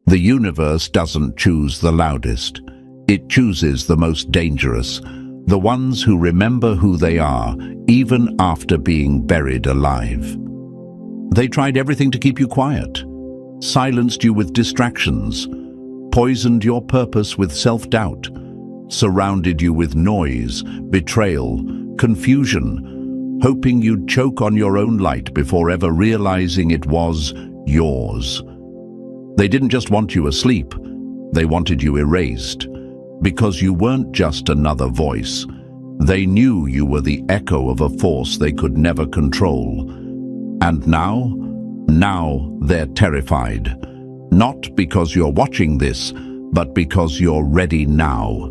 The universe doesn't choose the loudest. It chooses the most dangerous, the ones who remember who they are, even after being buried alive. They tried everything to keep you quiet, silenced you with distractions, poisoned your purpose with self-doubt, surrounded you with noise, betrayal, confusion, hoping you'd choke on your own light before ever realizing it was yours. They didn't just want you asleep, they wanted you erased, because you weren't just another voice. They knew you were the echo of a force they could never control. And now they're terrified. Not because you're watching this, but because you're ready now.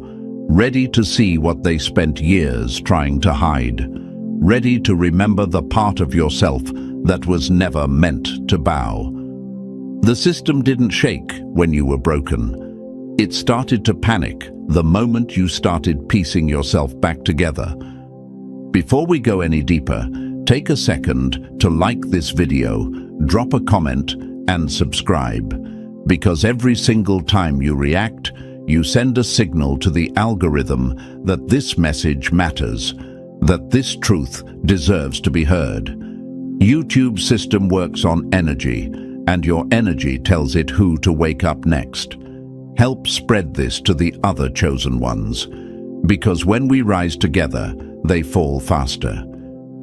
Ready to see what they spent years trying to hide. Ready to remember the part of yourself that was never meant to bow. The system didn't shake when you were broken. It started to panic the moment you started piecing yourself back together. Before we go any deeper, take a second to like this video, drop a comment, and subscribe. Because every single time you react, you send a signal to the algorithm that this message matters, that this truth deserves to be heard. YouTube's system works on energy, and your energy tells it who to wake up next. Help spread this to the other chosen ones, because when we rise together, they fall faster.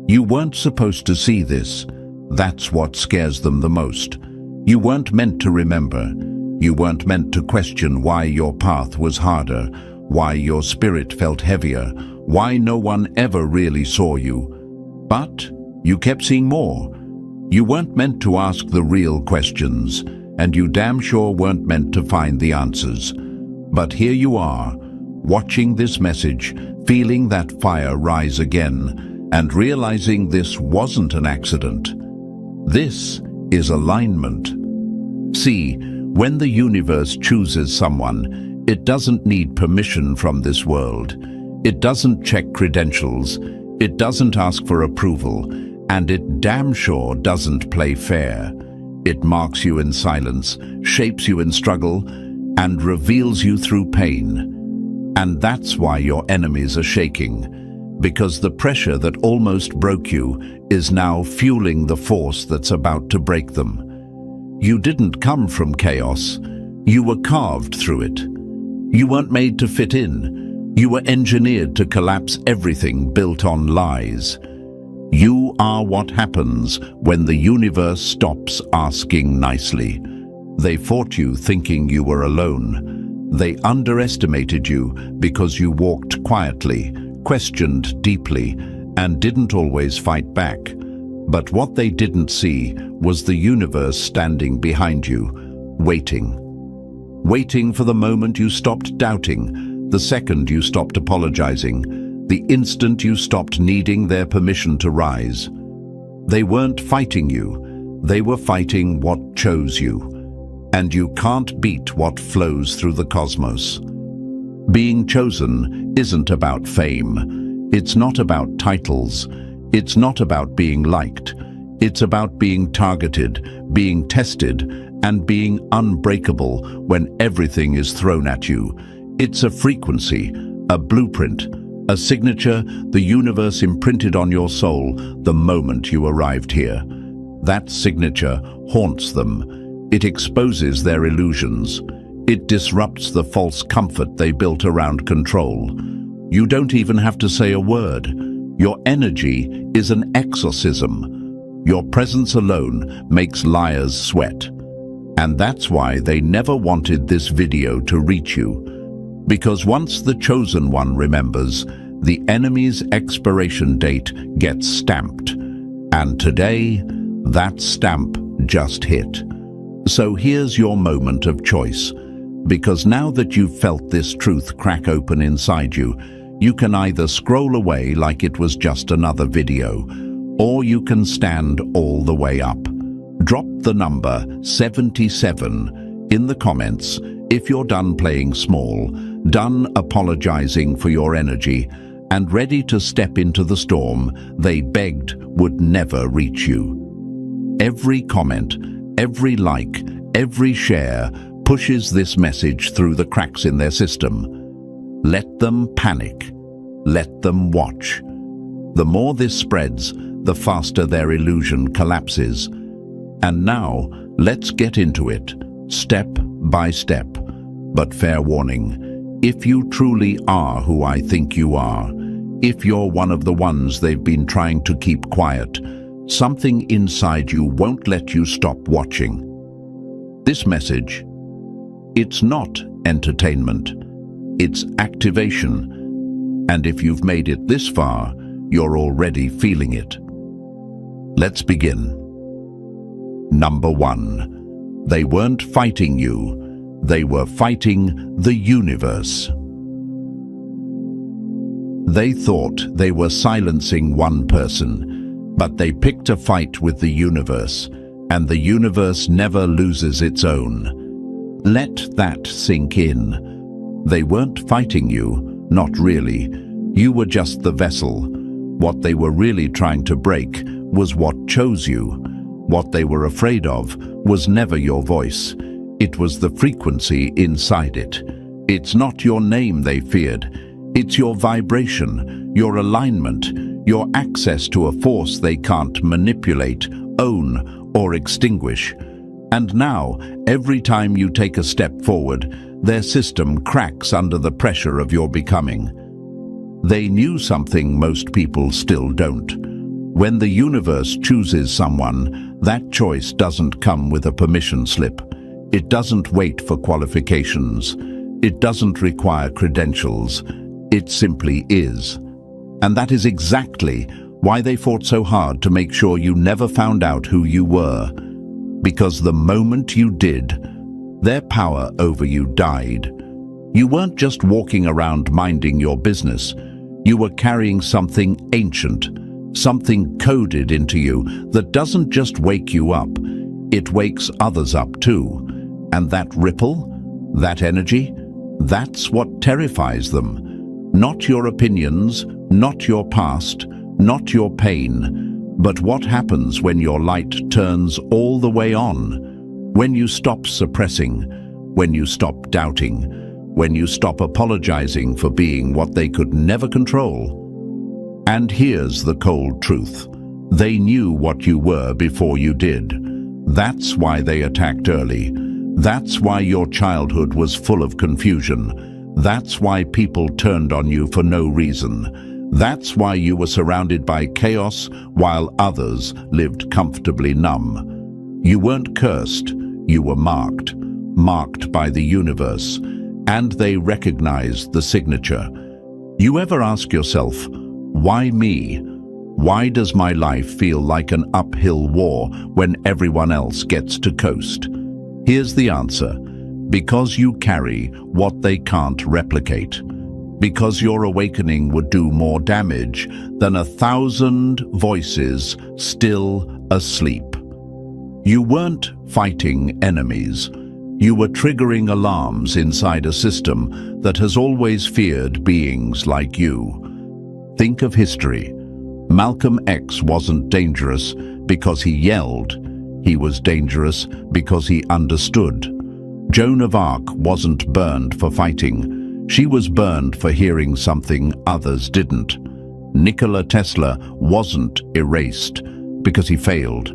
You weren't supposed to see this. That's what scares them the most. You weren't meant to remember. You weren't meant to question why your path was harder, why your spirit felt heavier, why no one ever really saw you. But you kept seeing more. You weren't meant to ask the real questions, and you damn sure weren't meant to find the answers. But here you are, watching this message, feeling that fire rise again, and realizing this wasn't an accident. This is alignment. See, when the universe chooses someone, it doesn't need permission from this world. It doesn't check credentials. It doesn't ask for approval. And it damn sure doesn't play fair. It marks you in silence, shapes you in struggle, and reveals you through pain. And that's why your enemies are shaking, because the pressure that almost broke you is now fueling the force that's about to break them. You didn't come from chaos. You were carved through it. You weren't made to fit in. You were engineered to collapse everything built on lies. You are what happens when the universe stops asking nicely. They fought you thinking you were alone. They underestimated you because you walked quietly, questioned deeply, and didn't always fight back. But what they didn't see was the universe standing behind you, waiting. Waiting for the moment you stopped doubting, the second you stopped apologizing, the instant you stopped needing their permission to rise. They weren't fighting you, they were fighting what chose you. And you can't beat what flows through the cosmos. Being chosen isn't about fame. It's not about titles. It's not about being liked. It's about being targeted, being tested, and being unbreakable when everything is thrown at you. It's a frequency, a blueprint, a signature the universe imprinted on your soul the moment you arrived here. That signature haunts them. It exposes their illusions. It disrupts the false comfort they built around control. You don't even have to say a word. Your energy is an exorcism. Your presence alone makes liars sweat. And that's why they never wanted this video to reach you. Because once the chosen one remembers, the enemy's expiration date gets stamped. And today, that stamp just hit. So here's your moment of choice. Because now that you've felt this truth crack open inside you, you can either scroll away like it was just another video, or you can stand all the way up. Drop the number 77 in the comments if you're done playing small, done apologizing for your energy, and ready to step into the storm they begged would never reach you. Every comment, every like, every share pushes this message through the cracks in their system. Let them panic. Let them watch. The more this spreads, the faster their illusion collapses. And now, let's get into it, step by step. But fair warning, if you truly are who I think you are, if you're one of the ones they've been trying to keep quiet, something inside you won't let you stop watching. This message, it's not entertainment, it's activation. And if you've made it this far, you're already feeling it. Let's begin. Number 1. They weren't fighting you, they were fighting the universe. They thought they were silencing one person, but they picked a fight with the universe, and the universe never loses its own. Let that sink in. They weren't fighting you, not really. You were just the vessel. What they were really trying to break was what chose you. What they were afraid of was never your voice. It was the frequency inside it. It's not your name they feared. It's your vibration, your alignment, your access to a force they can't manipulate, own, or extinguish. And now, every time you take a step forward, their system cracks under the pressure of your becoming. They knew something most people still don't. When the universe chooses someone, that choice doesn't come with a permission slip. It doesn't wait for qualifications. It doesn't require credentials. It simply is. And that is exactly why they fought so hard to make sure you never found out who you were. Because the moment you did, their power over you died. You weren't just walking around minding your business. You were carrying something ancient, something coded into you that doesn't just wake you up, it wakes others up too. And that ripple, that energy, that's what terrifies them. Not your opinions, not your past, not your pain, but what happens when your light turns all the way on, when you stop suppressing, when you stop doubting, when you stop apologizing for being what they could never control. And here's the cold truth. They knew what you were before you did. That's why they attacked early. That's why your childhood was full of confusion. That's why people turned on you for no reason. That's why you were surrounded by chaos while others lived comfortably numb. You weren't cursed, you were marked by the universe, and they recognized the signature. You ever ask yourself, why me? Why does my life feel like an uphill war when everyone else gets to coast? Here's the answer. Because you carry what they can't replicate. Because your awakening would do more damage than 1,000 voices still asleep. You weren't fighting enemies. You were triggering alarms inside a system that has always feared beings like you. Think of history. Malcolm X wasn't dangerous because he yelled. He was dangerous because he understood. Joan of Arc wasn't burned for fighting. She was burned for hearing something others didn't. Nikola Tesla wasn't erased because he failed.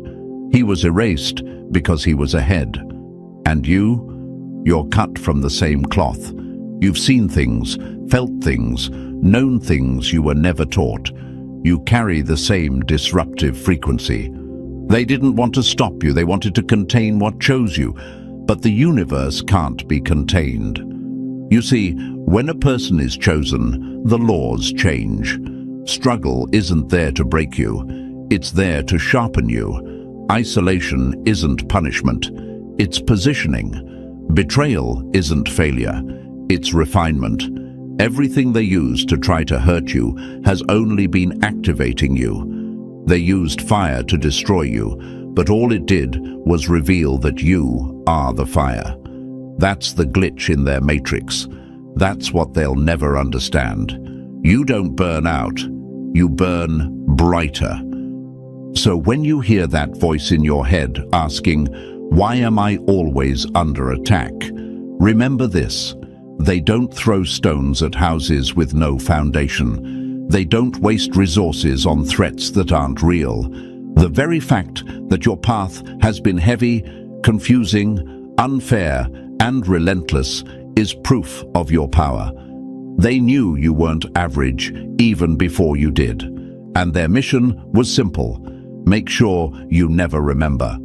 He was erased because he was ahead. And you're cut from the same cloth. You've seen things, felt things, known things you were never taught. You carry the same disruptive frequency. They didn't want to stop you, they wanted to contain what chose you. But the universe can't be contained. You see, when a person is chosen, the laws change. Struggle isn't there to break you. It's there to sharpen you. Isolation isn't punishment. It's positioning. Betrayal isn't failure. It's refinement. Everything they used to try to hurt you has only been activating you. They used fire to destroy you, but all it did was reveal that you are the fire. That's the glitch in their matrix. That's what they'll never understand. You don't burn out, you burn brighter. So when you hear that voice in your head asking, "Why am I always under attack?" Remember this: they don't throw stones at houses with no foundation. They don't waste resources on threats that aren't real. The very fact that your path has been heavy, confusing, unfair, and relentless is proof of your power. They knew you weren't average even before you did, and their mission was simple: make sure you never remember.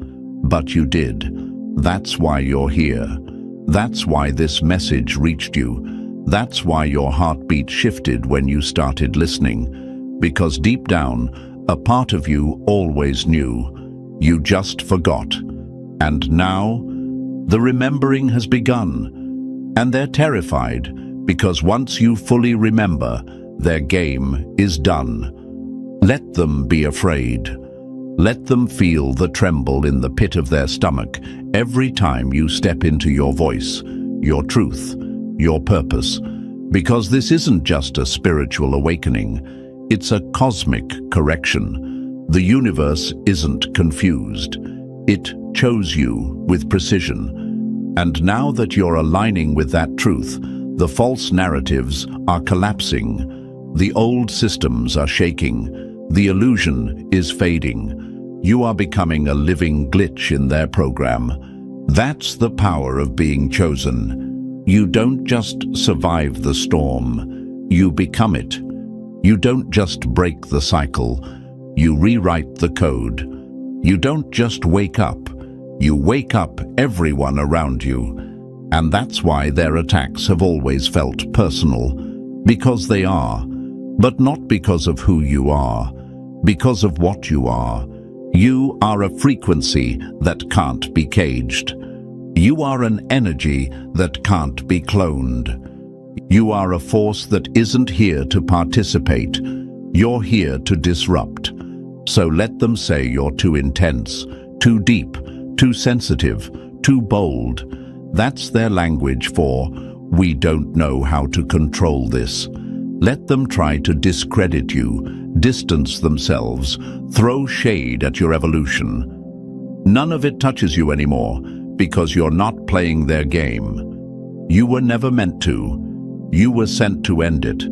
But you did. That's why you're here. That's why this message reached you. That's why your heartbeat shifted when you started listening. Because deep down, a part of you always knew. You just forgot. And now, the remembering has begun. And they're terrified, because once you fully remember, their game is done. Let them be afraid. Let them feel the tremble in the pit of their stomach every time you step into your voice, your truth, your purpose. Because this isn't just a spiritual awakening, it's a cosmic correction. The universe isn't confused. It chose you with precision. And now that you're aligning with that truth, the false narratives are collapsing. The old systems are shaking. The illusion is fading. You are becoming a living glitch in their program. That's the power of being chosen. You don't just survive the storm, you become it. You don't just break the cycle, you rewrite the code. You don't just wake up, you wake up everyone around you. And that's why their attacks have always felt personal. Because they are, but not because of who you are, because of what you are. You are a frequency that can't be caged. You are an energy that can't be cloned. You are a force that isn't here to participate. You're here to disrupt. So let them say you're too intense, too deep, too sensitive, too bold. That's their language for, we don't know how to control this. Let them try to discredit you, distance themselves, throw shade at your evolution. None of it touches you anymore, because you're not playing their game. You were never meant to. You were sent to end it.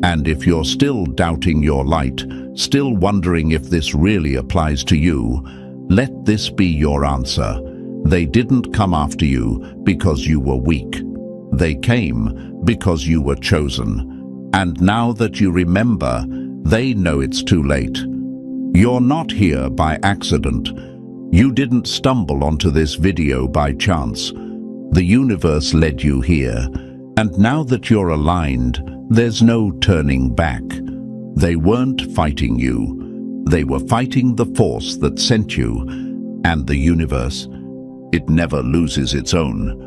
And if you're still doubting your light, still wondering if this really applies to you, let this be your answer. They didn't come after you because you were weak. They came because you were chosen. And now that you remember, they know it's too late. You're not here by accident. You didn't stumble onto this video by chance. The universe led you here. And now that you're aligned, there's no turning back. They weren't fighting you. They were fighting the force that sent you. And the universe, it never loses its own.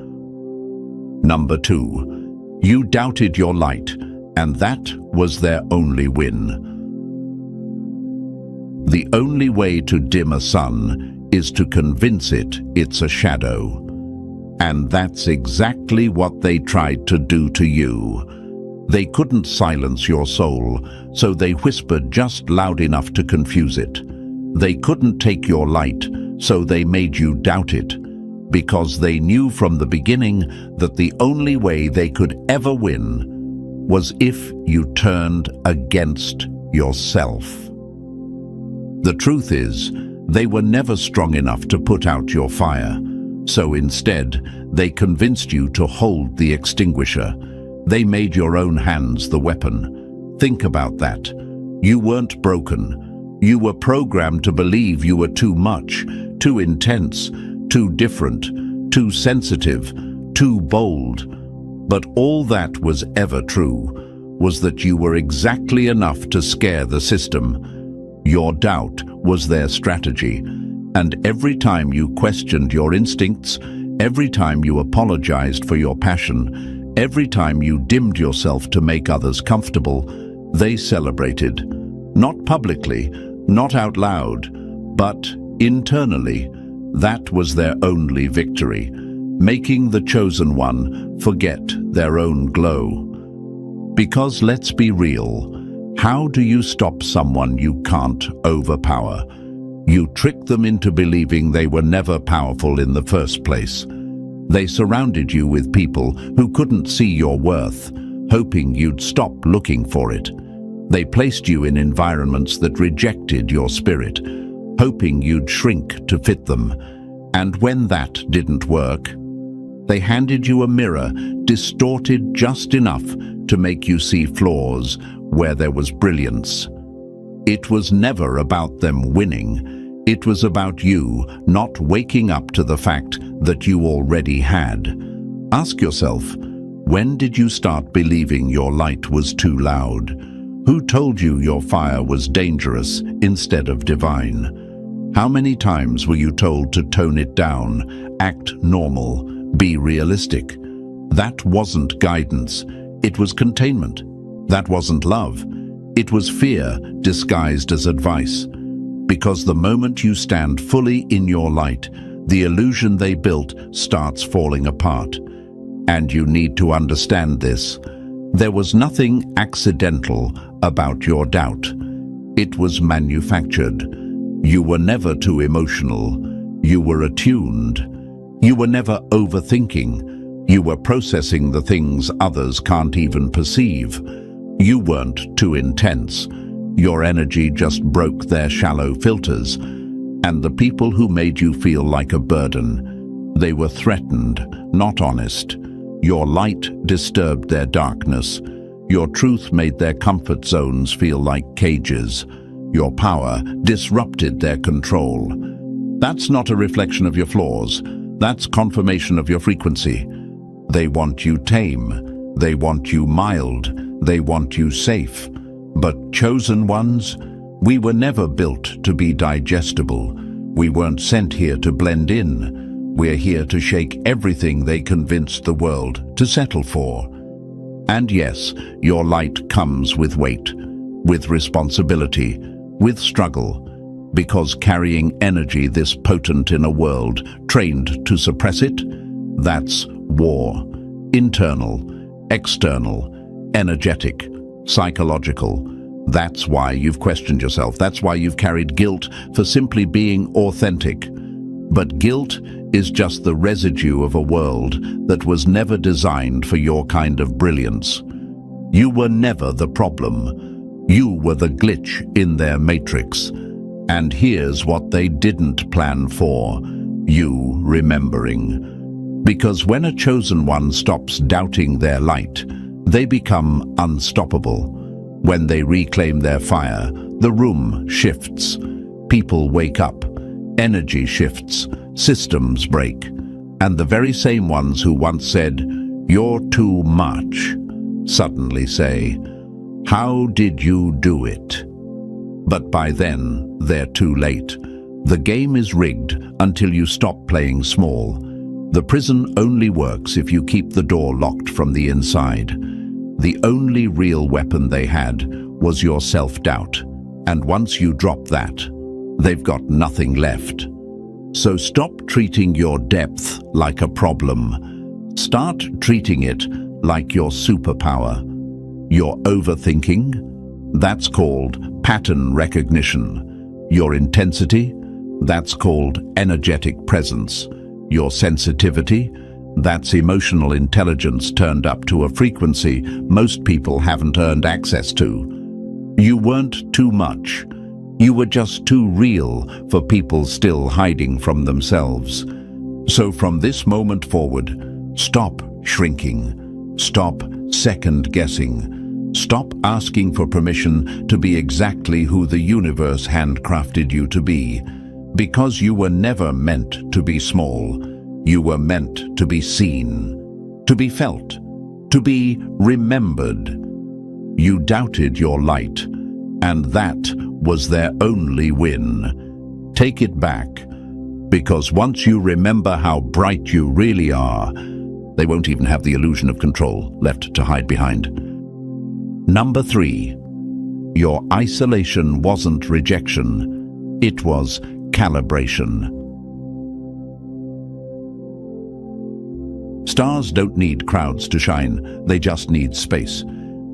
Number 2, you doubted your light. And that was their only win. The only way to dim a sun is to convince it it's a shadow. And that's exactly what they tried to do to you. They couldn't silence your soul, so they whispered just loud enough to confuse it. They couldn't take your light, so they made you doubt it. Because they knew from the beginning that the only way they could ever win was if you turned against yourself. The truth is, they were never strong enough to put out your fire, so instead, they convinced you to hold the extinguisher. They made your own hands the weapon. Think about that. You weren't broken. You were programmed to believe you were too much, too intense, too different, too sensitive, too bold. But all that was ever true was that you were exactly enough to scare the system. Your doubt was their strategy, and every time you questioned your instincts, every time you apologized for your passion, every time you dimmed yourself to make others comfortable, they celebrated. Not publicly, not out loud, but internally. That was their only victory. Making the chosen one forget their own glow. Because let's be real, how do you stop someone you can't overpower? You trick them into believing they were never powerful in the first place. They surrounded you with people who couldn't see your worth, hoping you'd stop looking for it. They placed you in environments that rejected your spirit, hoping you'd shrink to fit them. And when that didn't work, they handed you a mirror distorted just enough to make you see flaws where there was brilliance. It was never about them winning. It was about you not waking up to the fact that you already had. Ask yourself, when did you start believing your light was too loud? Who told you your fire was dangerous instead of divine? How many times were you told to tone it down, act normal, be realistic? That wasn't guidance. It was containment. That wasn't love. It was fear disguised as advice. Because the moment you stand fully in your light, the illusion they built starts falling apart. And you need to understand this. There was nothing accidental about your doubt. It was manufactured. You were never too emotional. You were attuned. You were never overthinking. You were processing the things others can't even perceive. You weren't too intense. Your energy just broke their shallow filters. And the people who made you feel like a burden, they were threatened, not honest. Your light disturbed their darkness. Your truth made their comfort zones feel like cages. Your power disrupted their control. That's not a reflection of your flaws. That's confirmation of your frequency. They want you tame. They want you mild. They want you safe. But chosen ones, we were never built to be digestible. We weren't sent here to blend in. We're here to shake everything they convinced the world to settle for. And yes, your light comes with weight, with responsibility, with struggle, because carrying energy this potent in a world trained to suppress it, that's war. Internal, external, energetic, psychological. That's why you've questioned yourself. That's why you've carried guilt for simply being authentic. But guilt is just the residue of a world that was never designed for your kind of brilliance. You were never the problem. You were the glitch in their matrix. And here's what they didn't plan for: you remembering. Because when a chosen one stops doubting their light, they become unstoppable. When they reclaim their fire, the room shifts. People wake up. Energy shifts. Systems break. And the very same ones who once said, "You're too much," suddenly say, "How did you do it?" But by then, they're too late. The game is rigged until you stop playing small. The prison only works if you keep the door locked from the inside. The only real weapon they had was your self-doubt. And once you drop that, they've got nothing left. So stop treating your depth like a problem. Start treating it like your superpower. Your overthinking? That's called pattern recognition. Your intensity? That's called energetic presence. Your sensitivity? That's emotional intelligence turned up to a frequency most people haven't earned access to. You weren't too much. You were just too real for people still hiding from themselves. So from this moment forward, stop shrinking. Stop second-guessing. Stop asking for permission to be exactly who the universe handcrafted you to be. Because you were never meant to be small. You were meant to be seen, to be felt, to be remembered. You doubted your light, and that was their only win. Take it back, because once you remember how bright you really are, they won't even have the illusion of control left to hide behind. Number 3, your isolation wasn't rejection, it was calibration. Stars don't need crowds to shine, they just need space.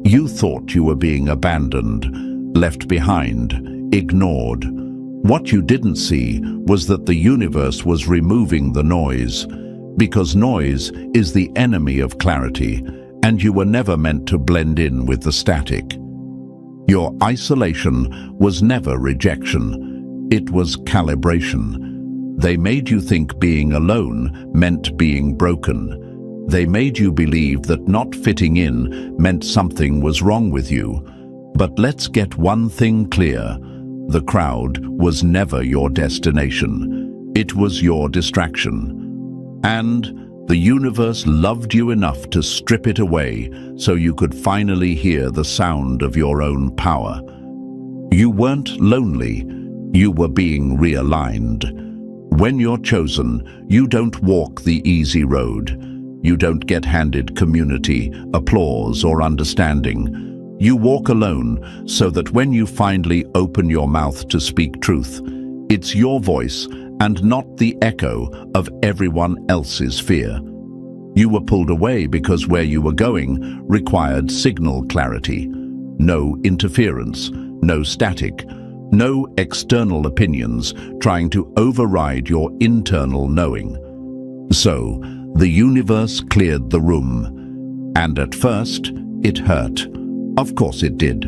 You thought you were being abandoned, left behind, ignored. What you didn't see was that the universe was removing the noise. Because noise is the enemy of clarity, and you were never meant to blend in with the static. Your isolation was never rejection, it was calibration. They made you think being alone meant being broken. They made you believe that not fitting in meant something was wrong with you. But let's get one thing clear. The crowd was never your destination. It was your distraction. And the universe loved you enough to strip it away so you could finally hear the sound of your own power. You weren't lonely, you were being realigned. When you're chosen, you don't walk the easy road. You don't get handed community, applause, or understanding. You walk alone so that when you finally open your mouth to speak truth, it's your voice and not the echo of everyone else's fear. You were pulled away because where you were going required signal clarity. No interference, no static, no external opinions trying to override your internal knowing. So, the universe cleared the room. And at first, it hurt. Of course it did.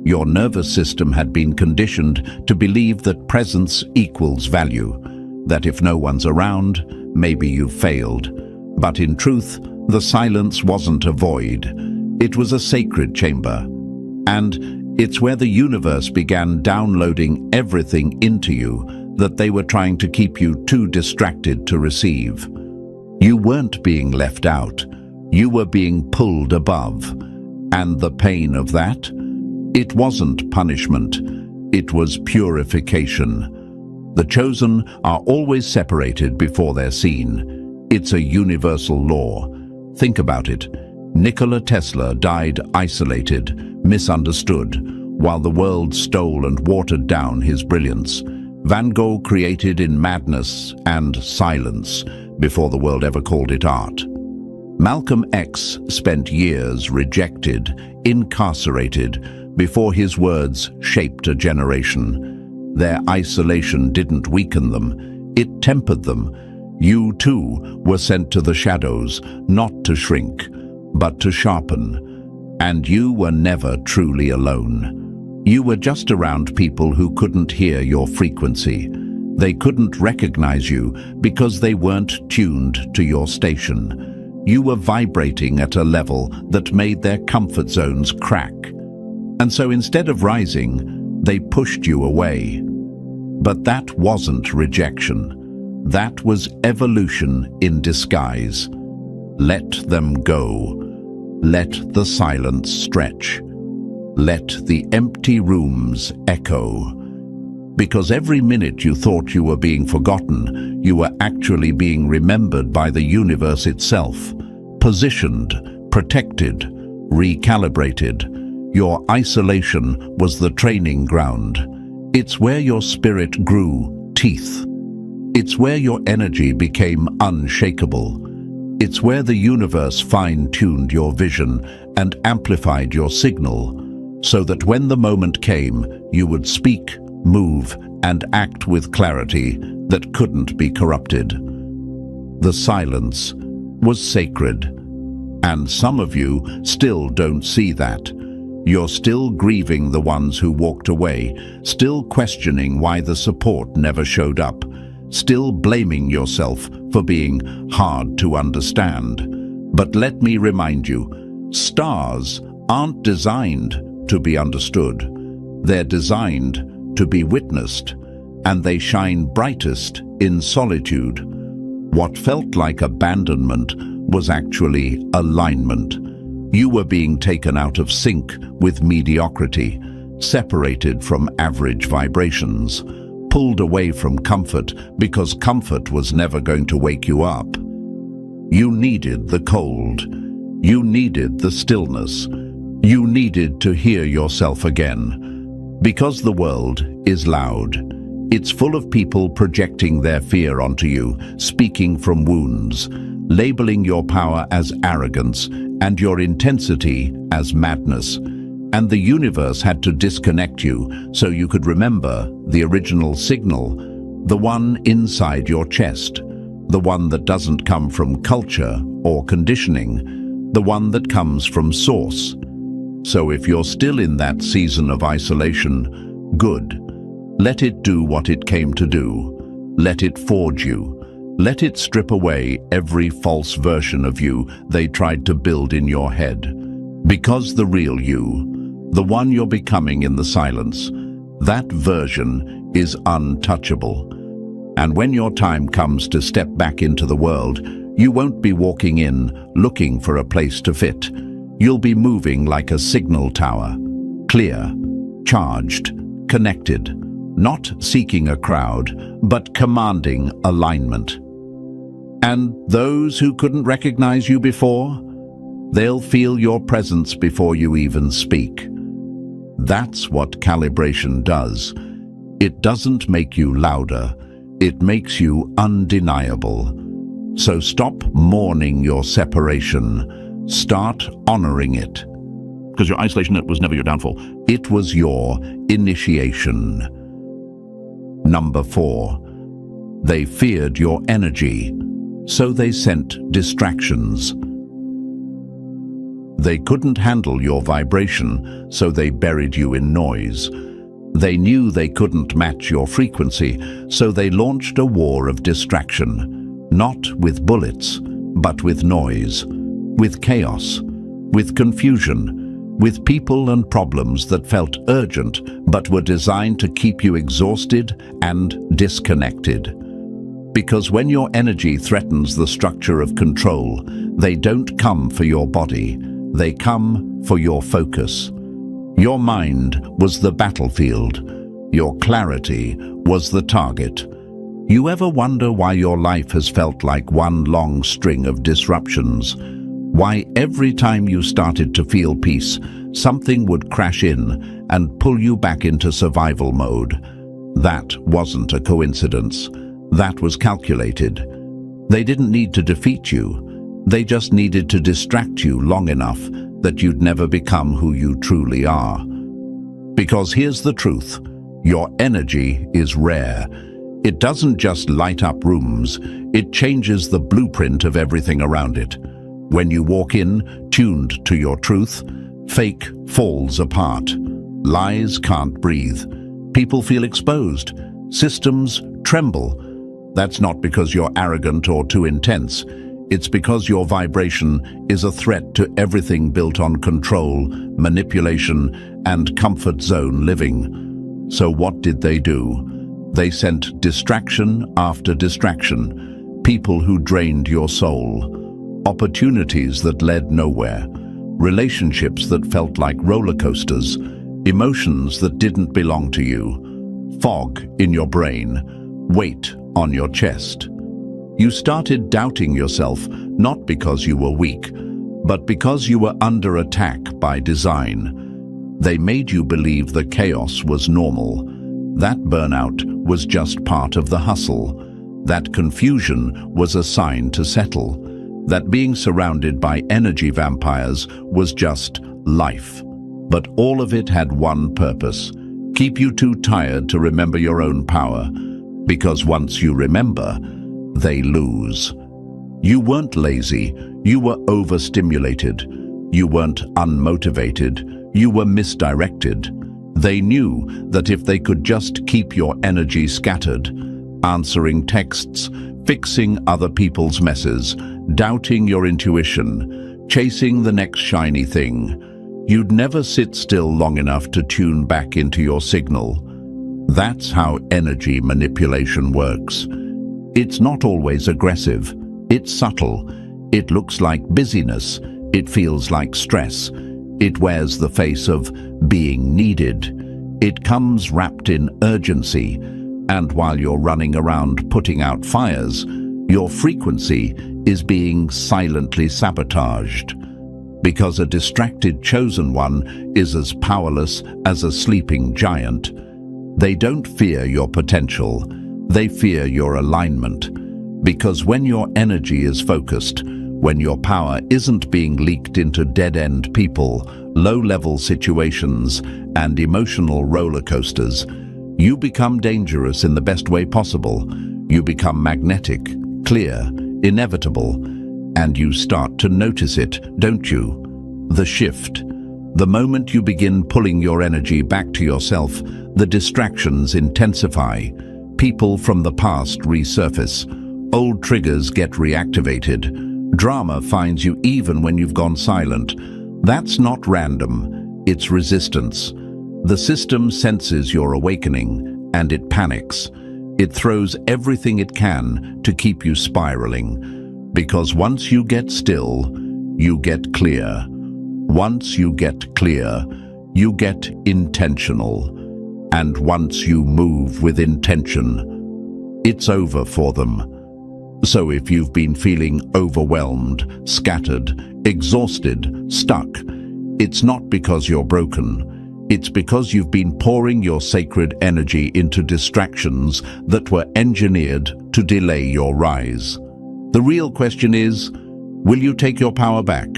Your nervous system had been conditioned to believe that presence equals value, that if no one's around, maybe you've failed. But in truth, the silence wasn't a void. It was a sacred chamber. And it's where the universe began downloading everything into you that they were trying to keep you too distracted to receive. You weren't being left out. You were being pulled above. And the pain of that? It wasn't punishment. It was purification. The chosen are always separated before they're seen. It's a universal law. Think about it. Nikola Tesla died isolated, misunderstood, while the world stole and watered down his brilliance. Van Gogh created in madness and silence before the world ever called it art. Malcolm X spent years rejected, incarcerated, before his words shaped a generation. Their isolation didn't weaken them, it tempered them. You too were sent to the shadows, not to shrink, but to sharpen. And you were never truly alone. You were just around people who couldn't hear your frequency. They couldn't recognize you because they weren't tuned to your station. You were vibrating at a level that made their comfort zones crack. And so instead of rising, they pushed you away. But that wasn't rejection. That was evolution in disguise. Let them go. Let the silence stretch. Let the empty rooms echo. Because every minute you thought you were being forgotten, you were actually being remembered by the universe itself. Positioned, protected, recalibrated. Your isolation was the training ground. It's where your spirit grew teeth. It's where your energy became unshakable. It's where the universe fine-tuned your vision and amplified your signal, so that when the moment came, you would speak, move, and act with clarity that couldn't be corrupted. The silence was sacred, and some of you still don't see that. You're still grieving the ones who walked away, still questioning why the support never showed up, still blaming yourself for being hard to understand. But let me remind you, stars aren't designed to be understood. They're designed to be witnessed, and they shine brightest in solitude. What felt like abandonment was actually alignment. You were being taken out of sync with mediocrity, separated from average vibrations, pulled away from comfort because comfort was never going to wake you up. You needed the cold. You needed the stillness. You needed to hear yourself again. Because the world is loud. It's full of people projecting their fear onto you, speaking from wounds, labeling your power as arrogance and your intensity as madness. And the universe had to disconnect you so you could remember the original signal, the one inside your chest, the one that doesn't come from culture or conditioning, the one that comes from source. So if you're still in that season of isolation, good. Let it do what it came to do. Let it forge you. Let it strip away every false version of you they tried to build in your head. Because the real you, the one you're becoming in the silence, that version is untouchable. And when your time comes to step back into the world, you won't be walking in looking for a place to fit. You'll be moving like a signal tower, clear, charged, connected, not seeking a crowd, but commanding alignment. And those who couldn't recognize you before, they'll feel your presence before you even speak. That's what calibration does. It doesn't make you louder, it makes you undeniable. So stop mourning your separation. Start honoring it. Because your isolation, it was never your downfall. It was your initiation. Number 4. They feared your energy, so they sent distractions. They couldn't handle your vibration, so they buried you in noise. They knew they couldn't match your frequency, so they launched a war of distraction, not with bullets, but with noise, with chaos, with confusion, with people and problems that felt urgent but were designed to keep you exhausted and disconnected. Because when your energy threatens the structure of control, they don't come for your body, they come for your focus. Your mind was the battlefield. Your clarity was the target. You ever wonder why your life has felt like one long string of disruptions? Why every time you started to feel peace, something would crash in and pull you back into survival mode? That wasn't a coincidence. That was calculated. They didn't need to defeat you. They just needed to distract you long enough that you'd never become who you truly are. Because here's the truth, your energy is rare. It doesn't just light up rooms, it changes the blueprint of everything around it. When you walk in, tuned to your truth, fake falls apart. Lies can't breathe. People feel exposed. Systems tremble. That's not because you're arrogant or too intense. It's because your vibration is a threat to everything built on control, manipulation, and comfort zone living. So what did they do? They sent distraction after distraction, people who drained your soul, opportunities that led nowhere, relationships that felt like roller coasters, emotions that didn't belong to you, fog in your brain, weight on your chest. You started doubting yourself not because you were weak, but because you were under attack by design. They made you believe the chaos was normal. That burnout was just part of the hustle. That confusion was a sign to settle. That being surrounded by energy vampires was just life. But all of it had one purpose: keep you too tired to remember your own power. Because once you remember, they lose. You weren't lazy, you were overstimulated. You weren't unmotivated, you were misdirected. They knew that if they could just keep your energy scattered, answering texts, fixing other people's messes, doubting your intuition, chasing the next shiny thing, you'd never sit still long enough to tune back into your signal. That's how energy manipulation works. It's not always aggressive. It's subtle. It looks like busyness. It feels like stress. It wears the face of being needed. It comes wrapped in urgency. And while you're running around putting out fires, your frequency is being silently sabotaged. Because a distracted chosen one is as powerless as a sleeping giant. They don't fear your potential. They fear your alignment. Because when your energy is focused, when your power isn't being leaked into dead-end people, low-level situations, and emotional roller coasters, you become dangerous in the best way possible. You become magnetic, clear, inevitable, and you start to notice it, don't you? The shift. The moment you begin pulling your energy back to yourself, the distractions intensify. People from the past resurface. Old triggers get reactivated. Drama finds you even when you've gone silent. That's not random, it's resistance. The system senses your awakening, and it panics. It throws everything it can to keep you spiraling. Because once you get still, you get clear. Once you get clear, you get intentional. And once you move with intention, it's over for them. So if you've been feeling overwhelmed, scattered, exhausted, stuck, it's not because you're broken. It's because you've been pouring your sacred energy into distractions that were engineered to delay your rise. The real question is, will you take your power back?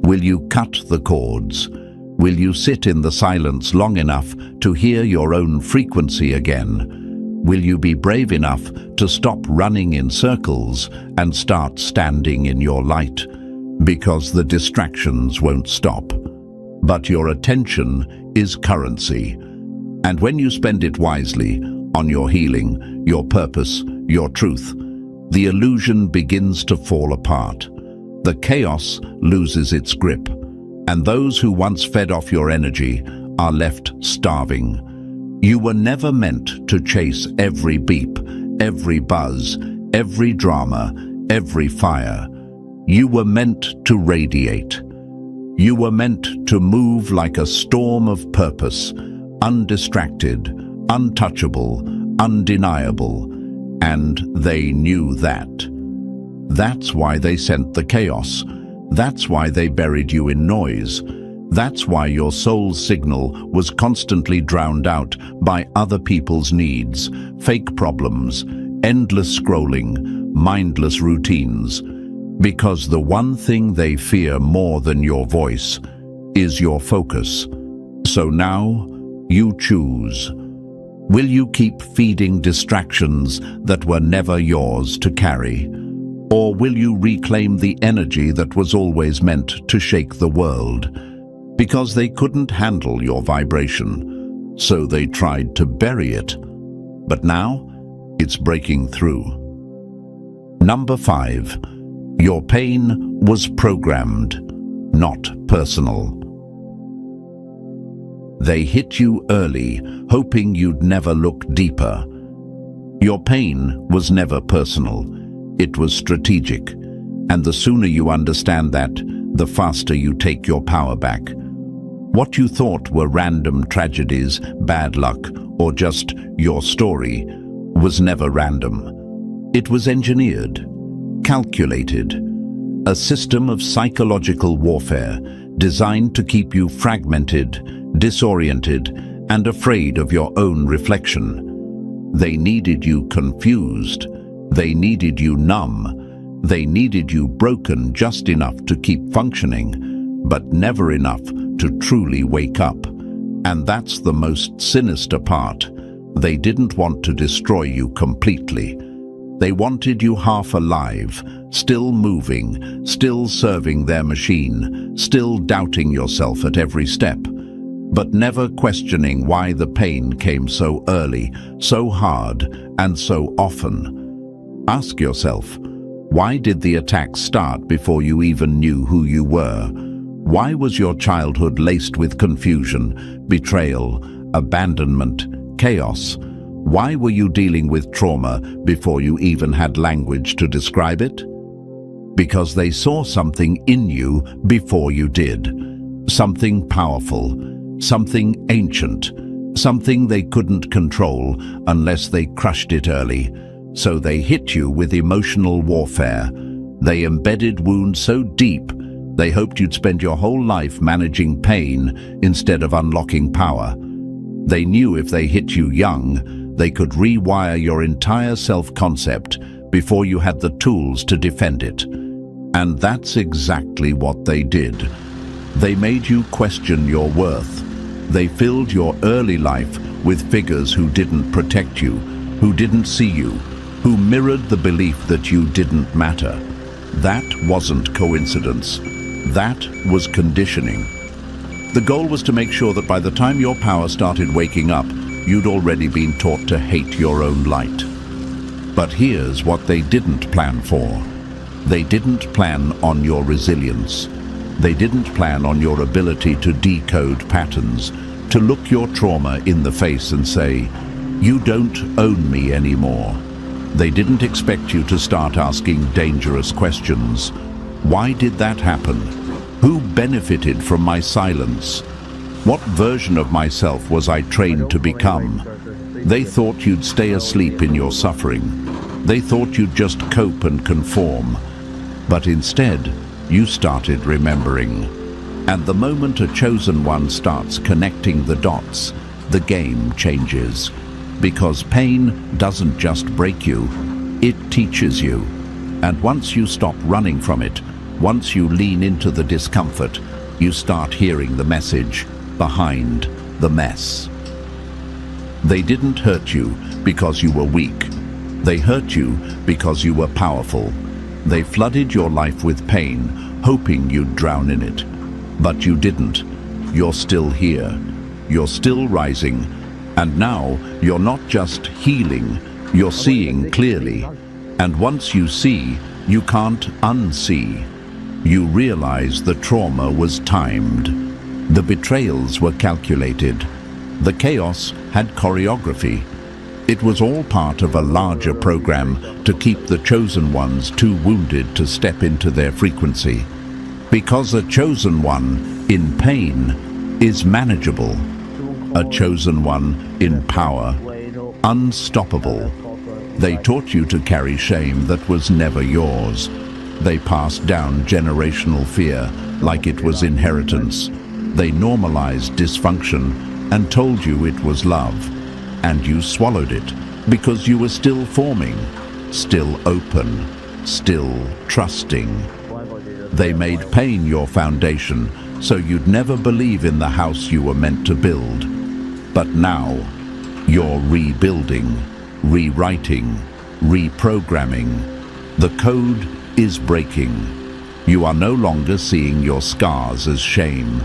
Will you cut the cords? Will you sit in the silence long enough to hear your own frequency again? Will you be brave enough to stop running in circles and start standing in your light? Because the distractions won't stop. But your attention is currency. And when you spend it wisely on your healing, your purpose, your truth, the illusion begins to fall apart. The chaos loses its grip, and those who once fed off your energy are left starving. You were never meant to chase every beep, every buzz, every drama, every fire. You were meant to radiate. You were meant to move like a storm of purpose, undistracted, untouchable, undeniable, and they knew that. That's why they sent the chaos. That's why they buried you in noise. That's why your soul's signal was constantly drowned out by other people's needs, fake problems, endless scrolling, mindless routines. Because the one thing they fear more than your voice is your focus. So now, you choose. Will you keep feeding distractions that were never yours to carry? Or will you reclaim the energy that was always meant to shake the world? Because they couldn't handle your vibration, so they tried to bury it. But now, it's breaking through. Number 5. Your pain was programmed, not personal. They hit you early, hoping you'd never look deeper. Your pain was never personal. It was strategic. And the sooner you understand that, the faster you take your power back. What you thought were random tragedies, bad luck, or just your story was never random. It was engineered, calculated, a system of psychological warfare designed to keep you fragmented, disoriented, and afraid of your own reflection. They needed you confused. They needed you numb. They needed you broken just enough to keep functioning, but never enough to truly wake up. And that's the most sinister part. They didn't want to destroy you completely. They wanted you half alive, still moving, still serving their machine, still doubting yourself at every step, but never questioning why the pain came so early, so hard, and so often. Ask yourself, why did the attack start before you even knew who you were? Why was your childhood laced with confusion, betrayal, abandonment, chaos? Why were you dealing with trauma before you even had language to describe it? Because they saw something in you before you did. Something powerful, something ancient, something they couldn't control unless they crushed it early. So they hit you with emotional warfare. They embedded wounds so deep, they hoped you'd spend your whole life managing pain instead of unlocking power. They knew if they hit you young, they could rewire your entire self-concept before you had the tools to defend it. And that's exactly what they did. They made you question your worth. They filled your early life with figures who didn't protect you, who didn't see you, who mirrored the belief that you didn't matter. That wasn't coincidence. That was conditioning. The goal was to make sure that by the time your power started waking up, you'd already been taught to hate your own light. But here's what they didn't plan for. They didn't plan on your resilience. They didn't plan on your ability to decode patterns, to look your trauma in the face and say, "You don't own me anymore." They didn't expect you to start asking dangerous questions. Why did that happen? Who benefited from my silence? What version of myself was I trained to become? They thought you'd stay asleep in your suffering. They thought you'd just cope and conform. But instead, you started remembering. And the moment a chosen one starts connecting the dots, the game changes. Because pain doesn't just break you, it teaches you. And once you stop running from it, once you lean into the discomfort, you start hearing the message behind the mess. They didn't hurt you because you were weak. They hurt you because you were powerful. They flooded your life with pain, hoping you'd drown in it. But you didn't. You're still here. You're still rising. And now, you're not just healing, you're seeing clearly. And once you see, you can't unsee. You realize the trauma was timed. The betrayals were calculated. The chaos had choreography. It was all part of a larger program to keep the chosen ones too wounded to step into their frequency. Because a chosen one in pain is manageable. A chosen one in power, unstoppable. They taught you to carry shame that was never yours. They passed down generational fear like it was inheritance. They normalized dysfunction and told you it was love. And you swallowed it because you were still forming, still open, still trusting. They made pain your foundation so you'd never believe in the house you were meant to build. But now, you're rebuilding, rewriting, reprogramming. The code is breaking. You are no longer seeing your scars as shame.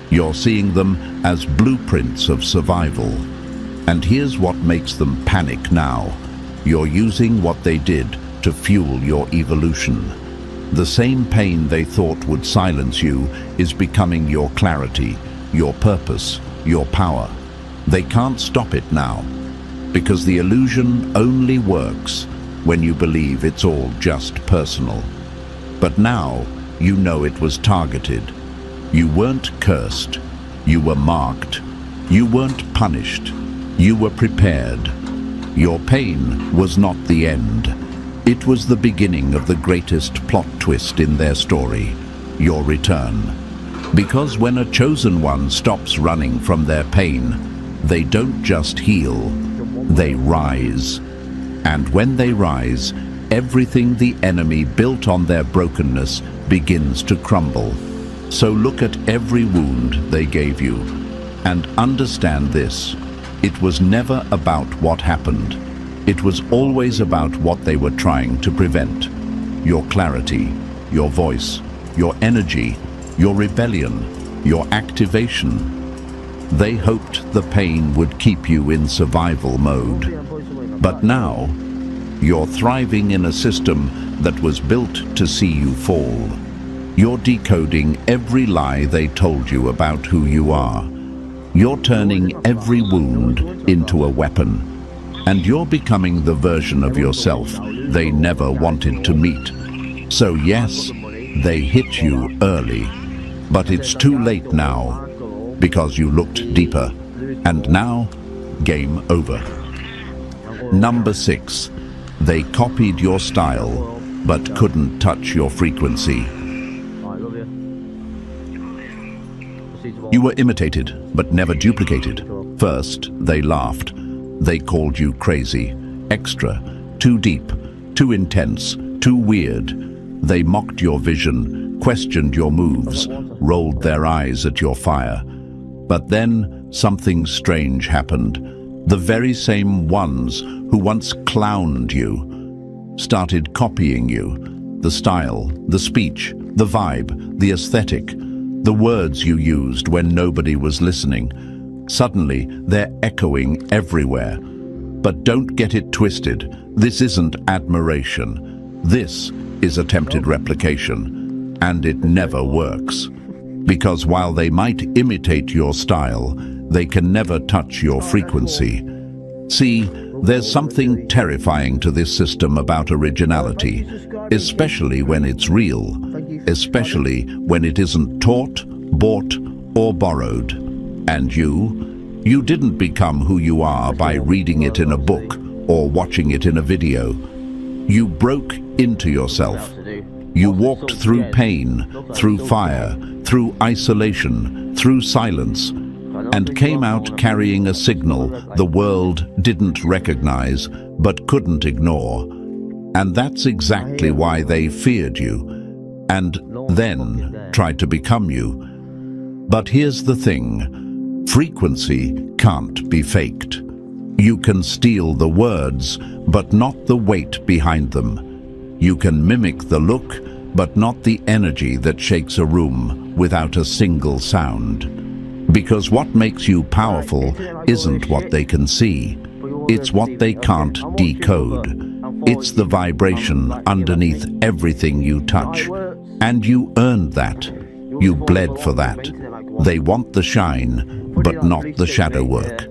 You're seeing them as blueprints of survival. And here's what makes them panic now. You're using what they did to fuel your evolution. The same pain they thought would silence you is becoming your clarity, your purpose, your power. They can't stop it now, because the illusion only works when you believe it's all just personal. But now, you know it was targeted. You weren't cursed. You were marked. You weren't punished. You were prepared. Your pain was not the end. It was the beginning of the greatest plot twist in their story, your return. Because when a chosen one stops running from their pain, they don't just heal, they rise. And when they rise, everything the enemy built on their brokenness begins to crumble. So look at every wound they gave you, and understand this. It was never about what happened. It was always about what they were trying to prevent. Your clarity, your voice, your energy, your rebellion, your activation. They hoped the pain would keep you in survival mode. But now, you're thriving in a system that was built to see you fall. You're decoding every lie they told you about who you are. You're turning every wound into a weapon. And you're becoming the version of yourself they never wanted to meet. So yes, they hit you early. But it's too late now, because you looked deeper. And now, game over. Number 6. They copied your style, but couldn't touch your frequency. You were imitated, but never duplicated. First, they laughed. They called you crazy, extra, too deep, too intense, too weird. They mocked your vision, questioned your moves, rolled their eyes at your fire. But then something strange happened. The very same ones who once clowned you started copying you. The style, the speech, the vibe, the aesthetic, the words you used when nobody was listening. Suddenly, they're echoing everywhere. But don't get it twisted. This isn't admiration. This is attempted replication, and it never works. Because while they might imitate your style, they can never touch your frequency. See, there's something terrifying to this system about originality, especially when it's real, especially when it isn't taught, bought, or borrowed. And you didn't become who you are by reading it in a book or watching it in a video. You broke into yourself. You walked through pain, through fire, through isolation, through silence, and came out carrying a signal the world didn't recognize but couldn't ignore. And that's exactly why they feared you, and then tried to become you. But here's the thing, frequency can't be faked. You can steal the words, but not the weight behind them. You can mimic the look, but not the energy that shakes a room without a single sound. Because what makes you powerful isn't what they can see. It's what they can't decode. It's the vibration underneath everything you touch. And you earned that. You bled for that. They want the shine, but not the shadow work.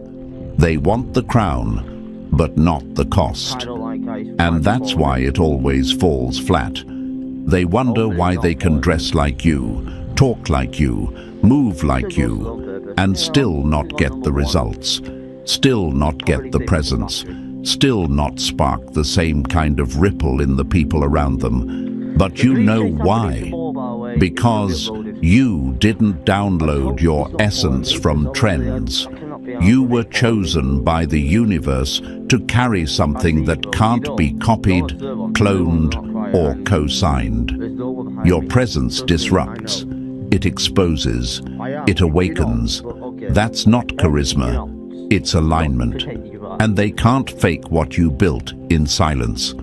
They want the crown, but not the cost. And that's why it always falls flat. They wonder why they can dress like you, talk like you, move like you, and still not get the results, still not get the presence, still not spark the same kind of ripple in the people around them. But you know why? Because you didn't download your essence from trends. You were chosen by the universe to carry something that can't be copied, cloned, or co-signed. Your presence disrupts. It exposes. It awakens. That's not charisma. It's alignment. And they can't fake what you built in silence.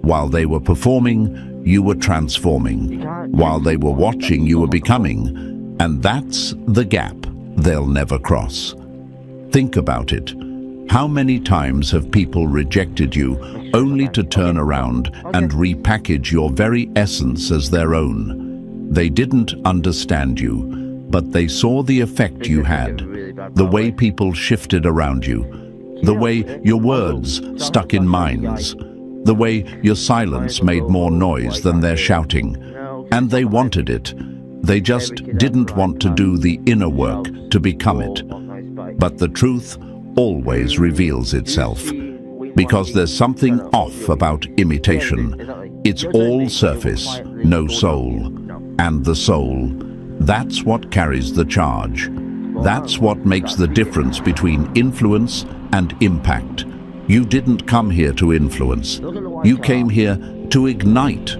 While they were performing, you were transforming. While they were watching, you were becoming. And that's the gap they'll never cross. Think about it. How many times have people rejected you only to turn around and repackage your very essence as their own? They didn't understand you, but they saw the effect you had, the way people shifted around you, the way your words stuck in minds, the way your silence made more noise than their shouting. And they wanted it. They just didn't want to do the inner work to become it. But the truth always reveals itself, because there's something off about imitation. It's all surface, no soul. And the soul, that's what carries the charge. That's what makes the difference between influence and impact. You didn't come here to influence. You came here to ignite.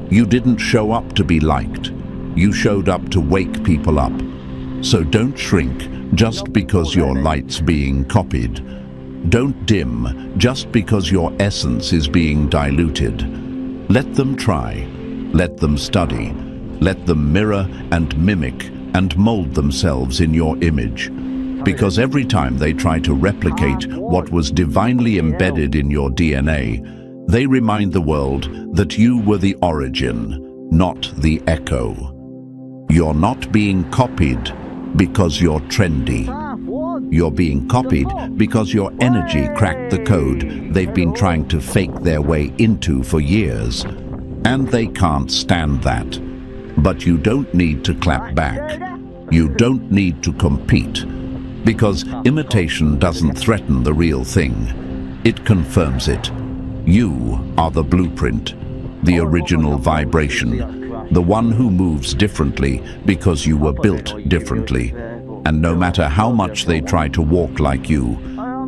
You didn't show up to be liked. You showed up to wake people up. So don't shrink just because your light's being copied. Don't dim just because your essence is being diluted. Let them try. Let them study. Let them mirror and mimic and mold themselves in your image. Because every time they try to replicate what was divinely embedded in your DNA, they remind the world that you were the origin, not the echo. You're not being copied because you're trendy. You're being copied because your energy cracked the code they've been trying to fake their way into for years. And they can't stand that. But you don't need to clap back. You don't need to compete. Because imitation doesn't threaten the real thing. It confirms it. You are the blueprint, the original vibration, the one who moves differently because you were built differently. And no matter how much they try to walk like you,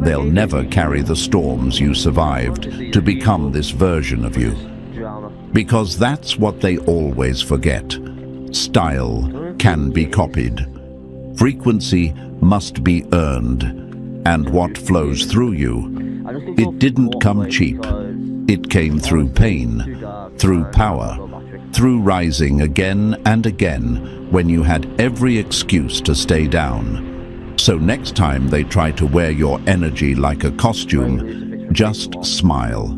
they'll never carry the storms you survived to become this version of you. Because that's what they always forget. Style can be copied. Frequency must be earned. And what flows through you, it didn't come cheap. It came through pain, through power, through rising again and again when you had every excuse to stay down. So next time they try to wear your energy like a costume, just smile.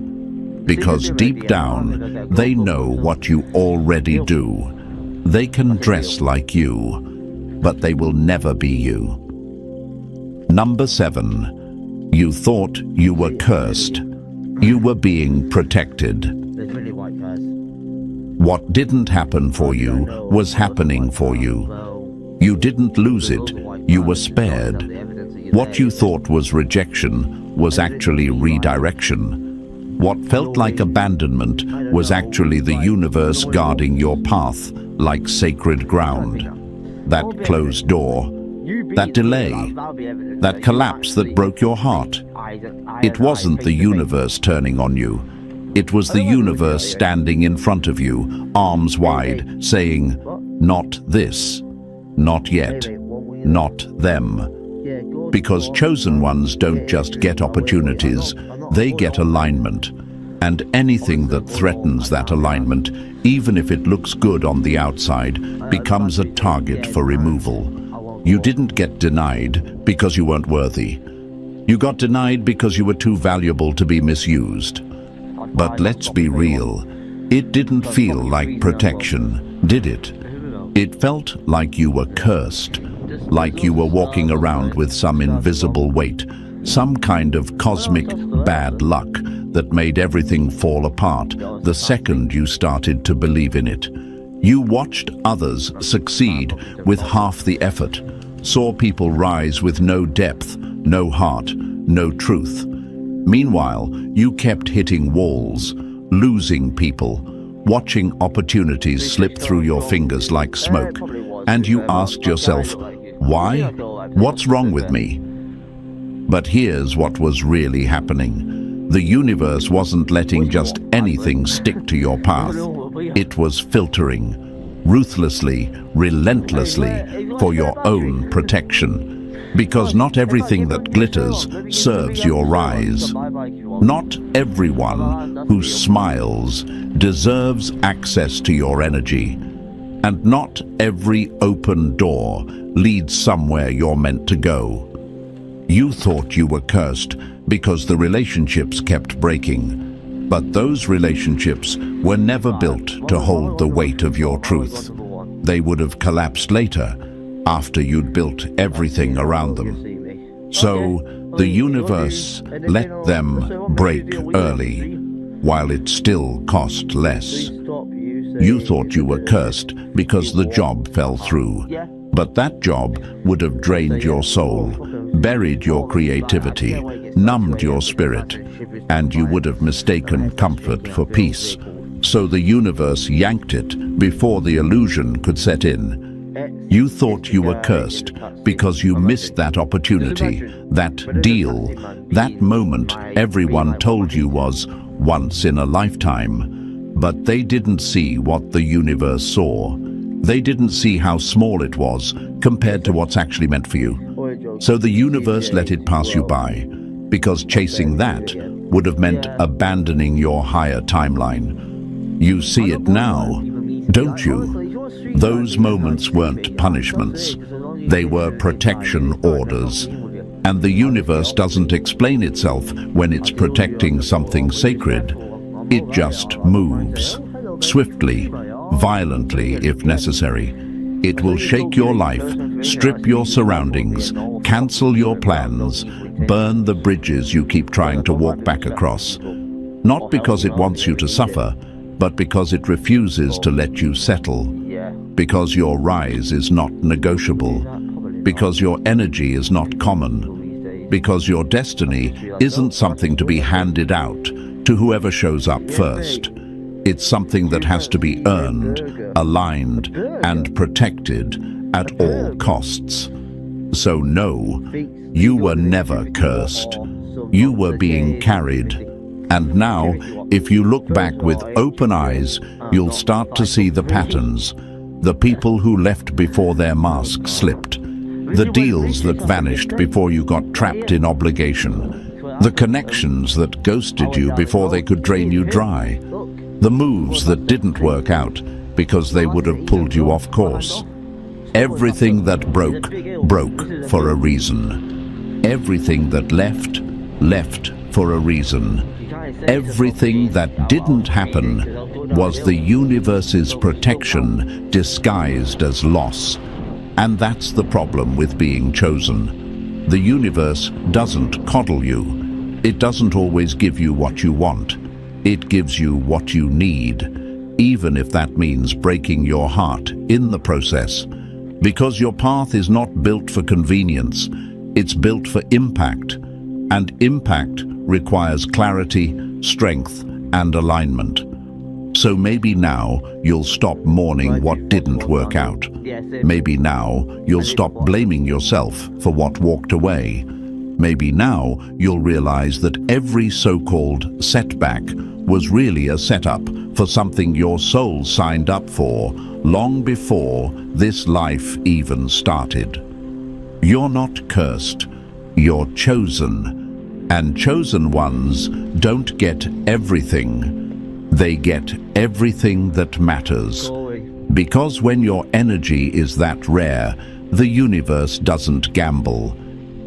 Because deep down, they know what you already do. They can dress like you, but they will never be you. Number 7. You thought you were cursed. You were being protected. What didn't happen for you was happening for you. You didn't lose it, you were spared. What you thought was rejection was actually redirection. What felt like abandonment was actually the universe guarding your path like sacred ground. That closed door, that delay, that collapse that broke your heart. It wasn't the universe turning on you. It was the universe standing in front of you, arms wide, saying, not this, not yet, not them. Because chosen ones don't just get opportunities, they get alignment. And anything that threatens that alignment, even if it looks good on the outside, becomes a target for removal. You didn't get denied because you weren't worthy. You got denied because you were too valuable to be misused. But let's be real, it didn't feel like protection, did it? It felt like you were cursed, like you were walking around with some invisible weight, some kind of cosmic bad luck that made everything fall apart the second you started to believe in it. You watched others succeed with half the effort, saw people rise with no depth, no heart, no truth. Meanwhile, you kept hitting walls, losing people, watching opportunities slip through your fingers like smoke. And you asked yourself, why? What's wrong with me? But here's what was really happening. The universe wasn't letting just anything stick to your path. It was filtering, ruthlessly, relentlessly, for your own protection. Because not everything that glitters serves your rise. Not everyone who smiles deserves access to your energy. And not every open door leads somewhere you're meant to go. You thought you were cursed because the relationships kept breaking. But those relationships were never built to hold the weight of your truth. They would have collapsed later, after you'd built everything around them. So the universe let them break early, while it still cost less. You thought you were cursed because the job fell through, but that job would have drained your soul, buried your creativity, numbed your spirit, and you would have mistaken comfort for peace. So the universe yanked it before the illusion could set in. You thought you were cursed because you missed that opportunity, that deal, that moment everyone told you was once in a lifetime. But they didn't see what the universe saw. They didn't see how small it was compared to what's actually meant for you. So the universe let it pass you by, because chasing that would have meant abandoning your higher timeline. You see it now, don't you? Those moments weren't punishments. They were protection orders. And the universe doesn't explain itself when it's protecting something sacred. It just moves, swiftly, violently if necessary. It will shake your life, strip your surroundings, cancel your plans, burn the bridges you keep trying to walk back across. Not because it wants you to suffer, but because it refuses to let you settle. Because your rise is not negotiable. Because your energy is not common. Because your destiny isn't something to be handed out to whoever shows up first. It's something that has to be earned, aligned, and protected at all costs. So no, you were never cursed. You were being carried. And now, if you look back with open eyes, you'll start to see the patterns. The people who left before their mask slipped. The deals that vanished before you got trapped in obligation. The connections that ghosted you before they could drain you dry. The moves that didn't work out because they would have pulled you off course. Everything that broke, broke for a reason. Everything that left, left for a reason. Everything that didn't happen was the universe's protection disguised as loss. And that's the problem with being chosen. The universe doesn't coddle you. It doesn't always give you what you want. It gives you what you need, even if that means breaking your heart in the process. Because your path is not built for convenience, it's built for impact. And impact requires clarity, strength, and alignment. So maybe now you'll stop mourning what didn't work out. Maybe now you'll stop blaming yourself for what walked away. Maybe now you'll realize that every so-called setback was really a setup for something your soul signed up for long before this life even started. You're not cursed, you're chosen. And chosen ones don't get everything. They get everything that matters. Because when your energy is that rare, the universe doesn't gamble.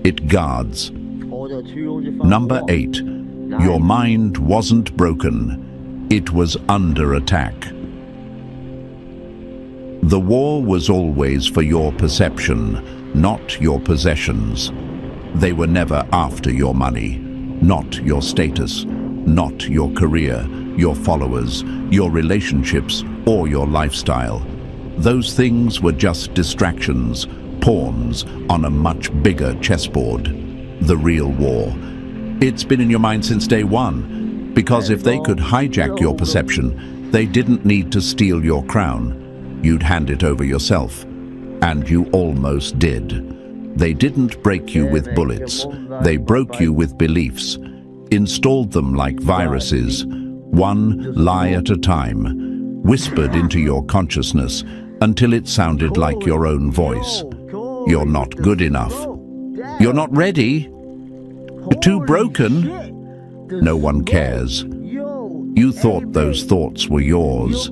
It guards. Number 8. Your mind wasn't broken. It was under attack. The war was always for your perception, not your possessions. They were never after your money, not your status, not your career, your followers, your relationships, or your lifestyle. Those things were just distractions, pawns on a much bigger chessboard. The real war. It's been in your mind since day one, because if they could hijack your perception, they didn't need to steal your crown. You'd hand it over yourself. And you almost did. They didn't break you with bullets. They broke you with beliefs, installed them like viruses, one lie at a time, whispered into your consciousness until it sounded like your own voice. You're not good enough. You're not ready. You're too broken. No one cares. You thought those thoughts were yours,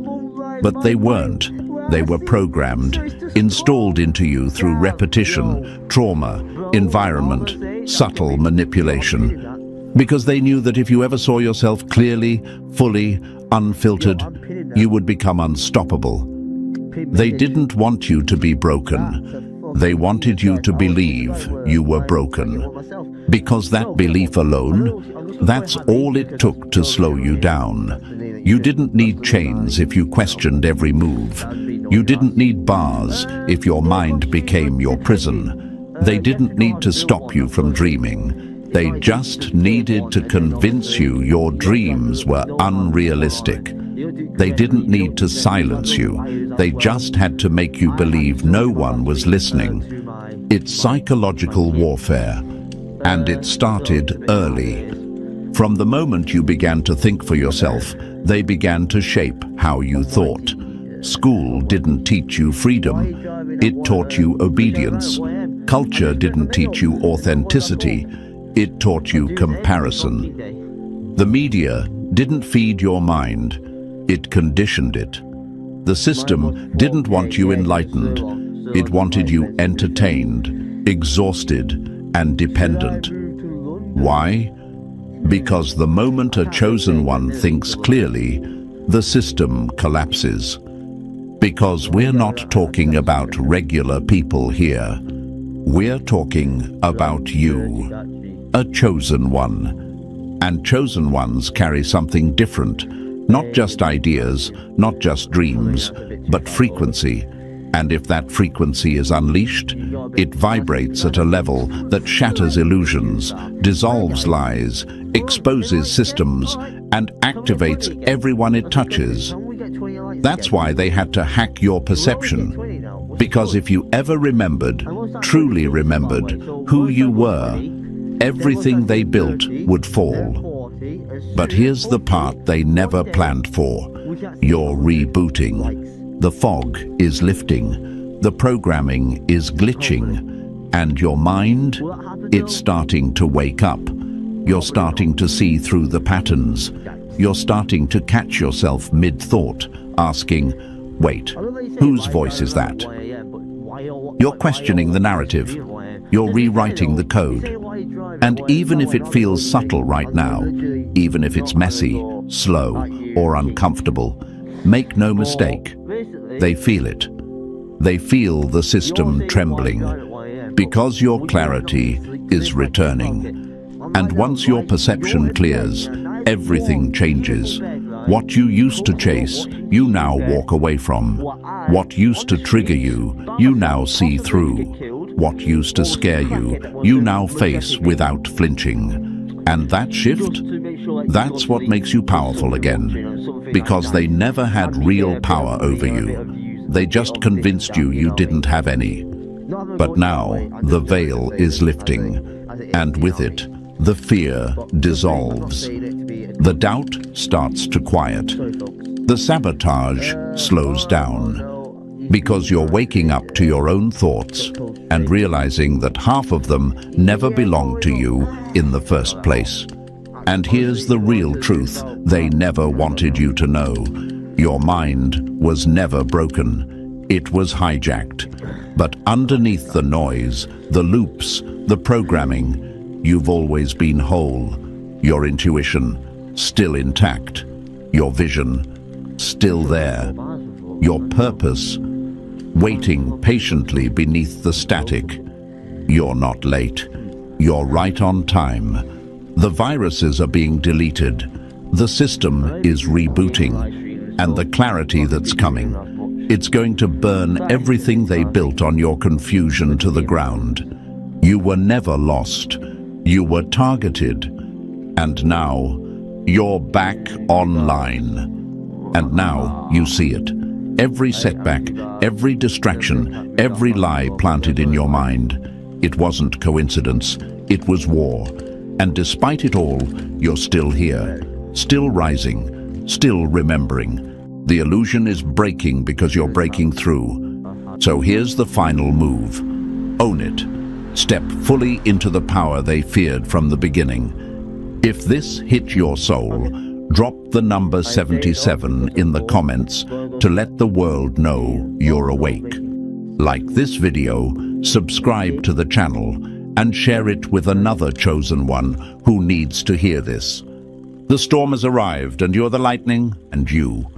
but they weren't. They were programmed, installed into you through repetition, trauma, environment, subtle manipulation. Because they knew that if you ever saw yourself clearly, fully, unfiltered, you would become unstoppable. They didn't want you to be broken. They wanted you to believe you were broken. Because that belief alone, that's all it took to slow you down. You didn't need chains if you questioned every move. You didn't need bars if your mind became your prison. They didn't need to stop you from dreaming. They just needed to convince you your dreams were unrealistic. They didn't need to silence you. They just had to make you believe no one was listening. It's psychological warfare, and it started early. From the moment you began to think for yourself, they began to shape how you thought. School didn't teach you freedom. It taught you obedience. Culture didn't teach you authenticity. It taught you comparison. The media didn't feed your mind. It conditioned it. The system didn't want you enlightened. It wanted you entertained, exhausted, and dependent. Why? Because the moment a chosen one thinks clearly, the system collapses. Because we're not talking about regular people here. We're talking about you, a chosen one. And chosen ones carry something different. Not just ideas, not just dreams, but frequency. And if that frequency is unleashed, it vibrates at a level that shatters illusions, dissolves lies, exposes systems, and activates everyone it touches. That's why they had to hack your perception. Because if you ever remembered, truly remembered, who you were, everything they built would fall. But here's the part they never planned for. You're rebooting. The fog is lifting. The programming is glitching. And your mind, it's starting to wake up. You're starting to see through the patterns. You're starting to catch yourself mid-thought, asking, wait, whose voice is that? You're questioning the narrative. You're rewriting the code. And even if it feels subtle right now, even if it's messy, slow, or uncomfortable, make no mistake, they feel it. They feel the system trembling, because your clarity is returning. And once your perception clears, everything changes. What you used to chase, you now walk away from. What used to trigger you, you now see through. What used to scare you, you now face without flinching. And that shift? That's what makes you powerful again. Because they never had real power over you. They just convinced you you didn't have any. But now, the veil is lifting. And with it, the fear dissolves. The doubt starts to quiet. The sabotage slows down. Because you're waking up to your own thoughts and realizing that half of them never belonged to you in the first place. And here's the real truth they never wanted you to know. Your mind was never broken. It was hijacked. But underneath the noise, the loops, the programming, you've always been whole. Your intuition still intact. Your vision still there. Your purpose waiting patiently beneath the static. You're not late. You're right on time. The viruses are being deleted. The system is rebooting. And the clarity that's coming, it's going to burn everything they built on your confusion to the ground. You were never lost. You were targeted. And now, you're back online. And now you see it. Every setback, every distraction, every lie planted in your mind. It wasn't coincidence, it was war. And despite it all, you're still here, still rising, still remembering. The illusion is breaking because you're breaking through. So here's the final move. Own it. Step fully into the power they feared from the beginning. If this hit your soul, drop the number 77 in the comments to let the world know you're awake. Like this video, subscribe to the channel, and share it with another chosen one who needs to hear this. The storm has arrived, and you're the lightning, and you